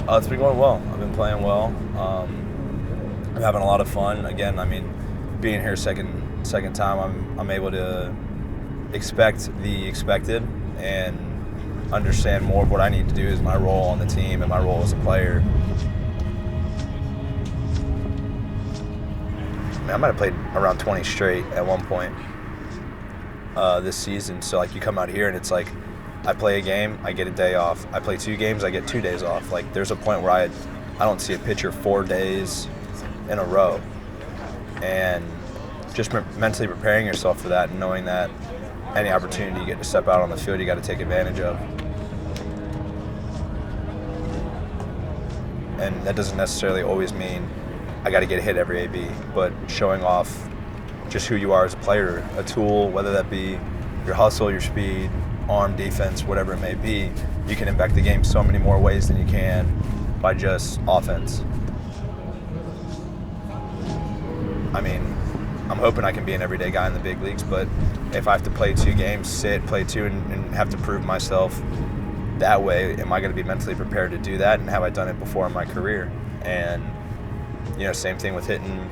It's been going well. I've been playing well. I'm having a lot of fun. Again, I mean, being here second time, I'm able to expect the expected and understand more of what I need to do as my role on the team and my role as a player. I mean, I might have played around 20 straight at one point this season. So like you come out here and it's like I play a game, I get a day off. I play 2 games, I get 2 days off. Like there's a point where I don't see a pitcher 4 days in a row. And just mentally preparing yourself for that and knowing that any opportunity you get to step out on the field, you got to take advantage of. And that doesn't necessarily always mean I got to get a hit every AB, but showing off just who you are as a player, a tool, whether that be your hustle, your speed, arm, defense, whatever it may be, you can impact the game so many more ways than you can by just offense. I mean, I'm hoping I can be an everyday guy in the big leagues, but if I have to play 2 games, sit, play 2, and have to prove myself that way, am I going to be mentally prepared to do that, and have I done it before in my career? And, you know, same thing with hitting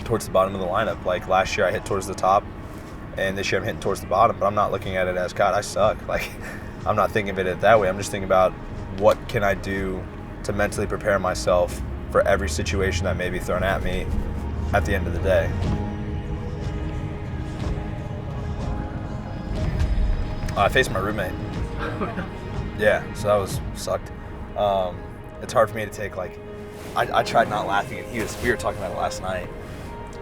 towards the bottom of the lineup. Like last year I hit towards the top, and this year I'm hitting towards the bottom, but I'm not looking at it as, God, I suck. Like, I'm not thinking of it that way. I'm just thinking about what can I do to mentally prepare myself for every situation that may be thrown at me at the end of the day. I faced my roommate. Yeah, so that sucked. It's hard for me to take, like, I tried not laughing, and we were talking about it last night.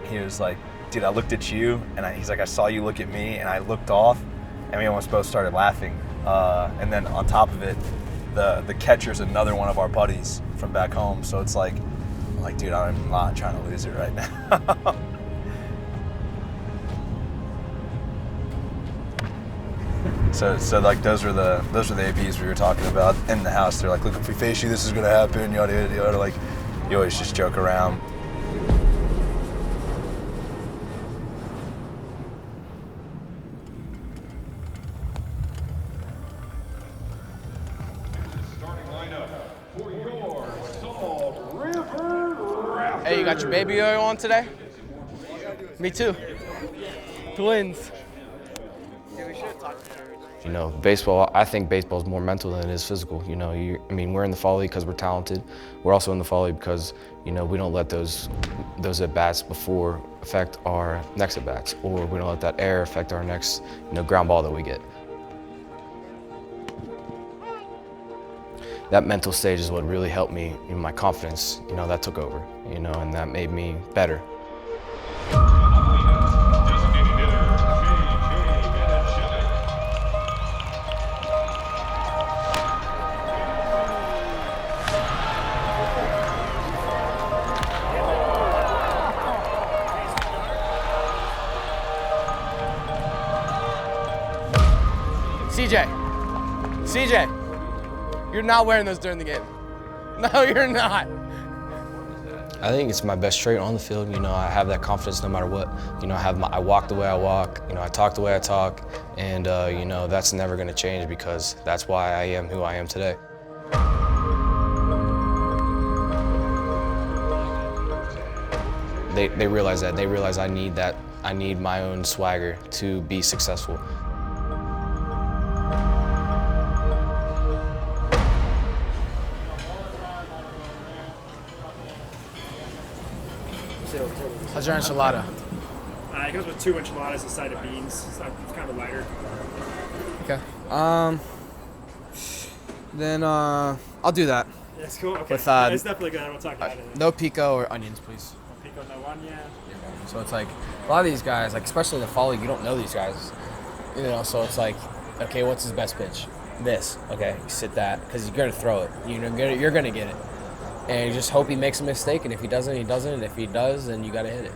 He was like, dude, I looked at you, and he's like, I saw you look at me, and I looked off, and we almost both started laughing. And then on top of it, the catcher's another one of our buddies from back home, so it's like, dude, I'm not trying to lose it right now. So like those are the ABs we were talking about in the house. They're like, look, if we face you, this is gonna happen, yada yada yada. Like, you always just joke around. Hey, you got your baby oil on today? Me too. Twins. You know, baseball, I think baseball is more mental than it is physical. You know, we're in the fall league because we're talented. We're also in the fall league because, you know, we don't let those at-bats before affect our next at-bats, or we don't let that error affect our next, you know, ground ball that we get. That mental stage is what really helped me in my confidence. You know, that took over, you know, and that made me better. CJ, you're not wearing those during the game. No, you're not. I think it's my best trait on the field. You know, I have that confidence no matter what. You know, I walk the way I walk. You know, I talk the way I talk, and you know, that's never going to change because that's why I am who I am today. They realize that. They realize I need that. I need my own swagger to be successful. How's your enchilada? It comes with 2 enchiladas, a side of beans. So it's kind of lighter. Okay. Then I'll do that. Yeah, it's cool. Okay. With, it's definitely good. I won't talk about it. No pico or onions, please. No pico, no onion. So it's like a lot of these guys, like especially in the fall league, you don't know these guys. You know, so it's like, okay, what's his best pitch? This. Okay, sit that, because you're gonna throw it. You're gonna get it. And you just hope he makes a mistake, and if he doesn't, he doesn't. And if he does, then you got to hit it.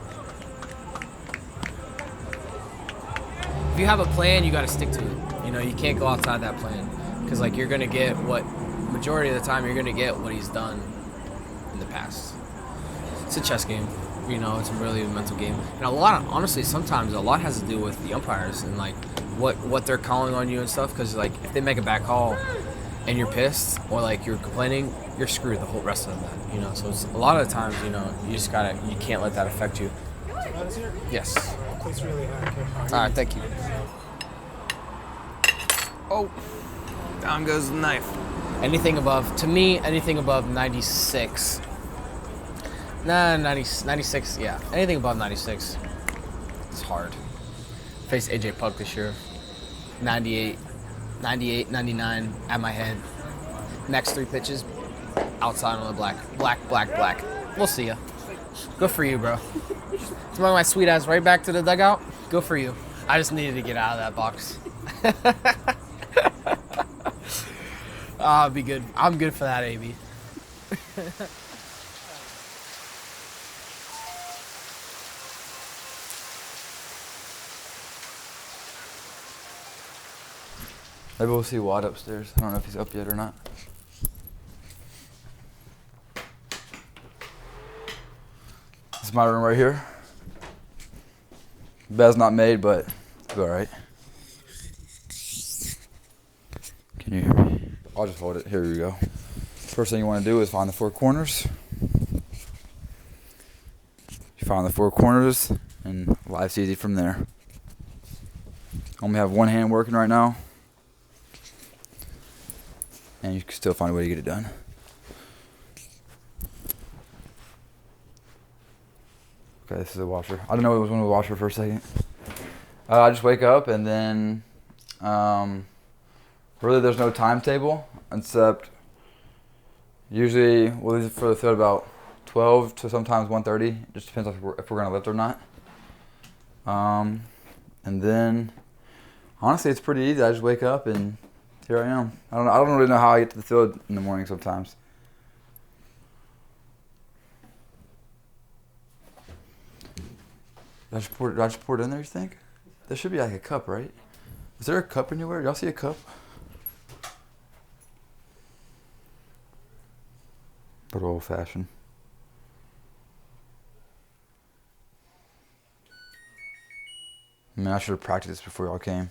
If you have a plan, you got to stick to it. You know, you can't go outside that plan, because like you're gonna get majority of the time you're gonna get what he's done in the past. It's a chess game. You know, it's really a mental game. And honestly, sometimes a lot has to do with the umpires and like what they're calling on you and stuff. Because like if they make a bad call and you're pissed or like you're complaining, you're screwed the whole rest of the night. You know, so it's, a lot of the times, you know, you can't let that affect you. Yes. Place really high. All right, thank you. Oh, down goes the knife. Anything above 96. Nah, 96, yeah. Anything above 96, it's hard. Faced AJ Puck this year. 98, 99 at my head. Next 3 pitches, outside on the black. We'll see ya. Good for you, bro. Throwing my sweet ass right back to the dugout. Good for you. I just needed to get out of that box. I'll be good. I'm good for that, AB. Maybe we'll see Watt upstairs. I don't know if he's up yet or not. This is my room right here. Bed's not made, but it's all right. Can you hear me? I'll just hold it. Here we go. First thing you want to do is find the 4 corners. You find the 4 corners, and life's easy from there. Only have one hand working right now, and you can still find a way to get it done. Okay, this is a washer. I don't know what was one of the washer for a second. I just wake up and then really there's no timetable except usually we'll leave for the field about 12 to sometimes 1:30. It just depends if we're going to lift or not. And then honestly it's pretty easy. I just wake up and here I am. I don't really know how I get to the field in the morning sometimes. Did I just pour it in there, you think? There should be like a cup, right? Is there a cup anywhere? Y'all see a cup? But old fashioned. Man, I should have practiced this before y'all came.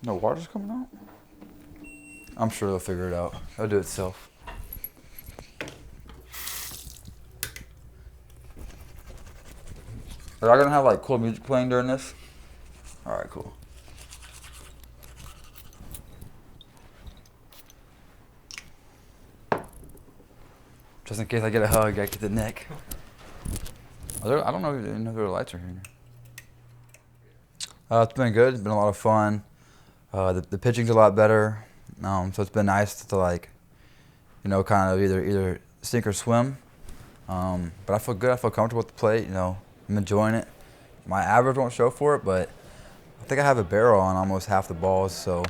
No water's coming out? I'm sure they'll figure it out. It'll do itself. Are y'all gonna have like cool music playing during this? Alright, cool. Just in case I get a hug, I get the neck. I don't know if there are lights are here. It's been good. It's been a lot of fun. The pitching's a lot better. So it's been nice to like, you know, kind of either sink or swim. But I feel good. I feel comfortable with the plate. You know, I'm enjoying it. My average won't show for it, but I think I have a barrel on almost half the balls. So,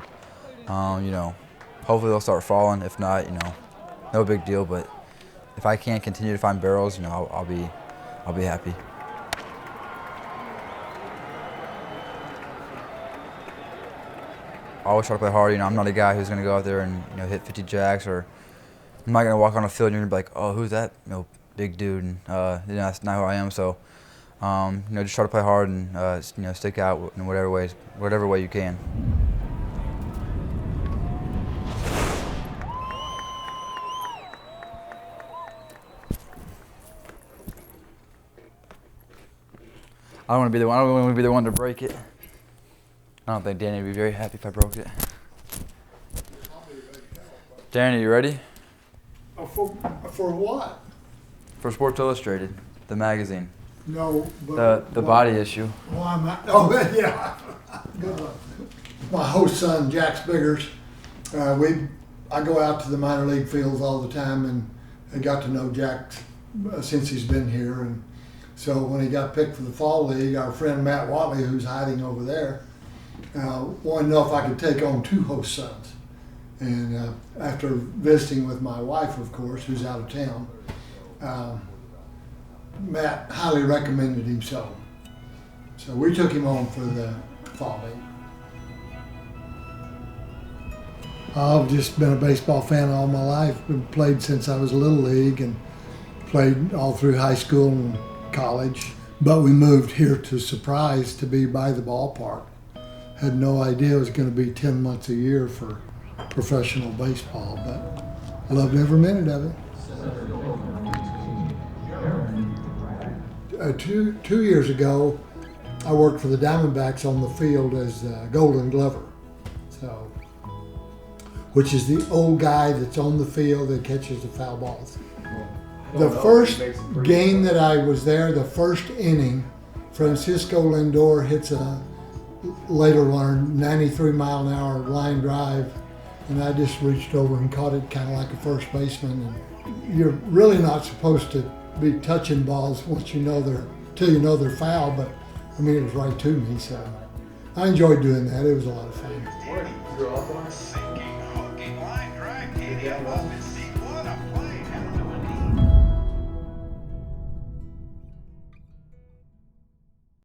you know, hopefully they'll start falling. If not, you know, no big deal. But if I can continue to find barrels, you know, I'll be happy. I always try to play hard. You know, I'm not a guy who's going to go out there and, you know, hit 50 jacks, or I'm not going to walk on a field and you're going to be like, oh, who's that, you know, big dude? And, you know, that's not who I am. So, you know, just try to play hard and, you know, stick out in whatever way you can. I don't want to be the one to break it. I don't think Danny would be very happy if I broke it. Danny, you ready? For what? For Sports Illustrated, the magazine. No, but the body issue. Why am I? Oh, yeah. Good one. My host son, Jax Biggers. I go out to the minor league fields all the time, and I got to know Jax since he's been here. And so when he got picked for the fall league, our friend Matt Watley, who's hiding over there, wanted to know if I could take on 2 host sons. And after visiting with my wife, of course, who's out of town, Matt highly recommended him so. So we took him on for the fall league. I've just been a baseball fan all my life. Been played since I was a little league and played all through high school and college. But we moved here to Surprise to be by the ballpark. Had no idea it was going to be 10 months a year for professional baseball, but I loved every minute of it. 2 years ago, I worked for the Diamondbacks on the field as Golden Glover, so which is the old guy that's on the field that catches the foul balls. The first game that I was there, the first inning, Francisco Lindor hits a later learned 93-mile-an-hour line drive, and I just reached over and caught it kind of like a first baseman. And you're really not supposed to be touching balls once you know till you know they're foul, but I mean, it was right to me, so I enjoyed doing that. It was a lot of fun.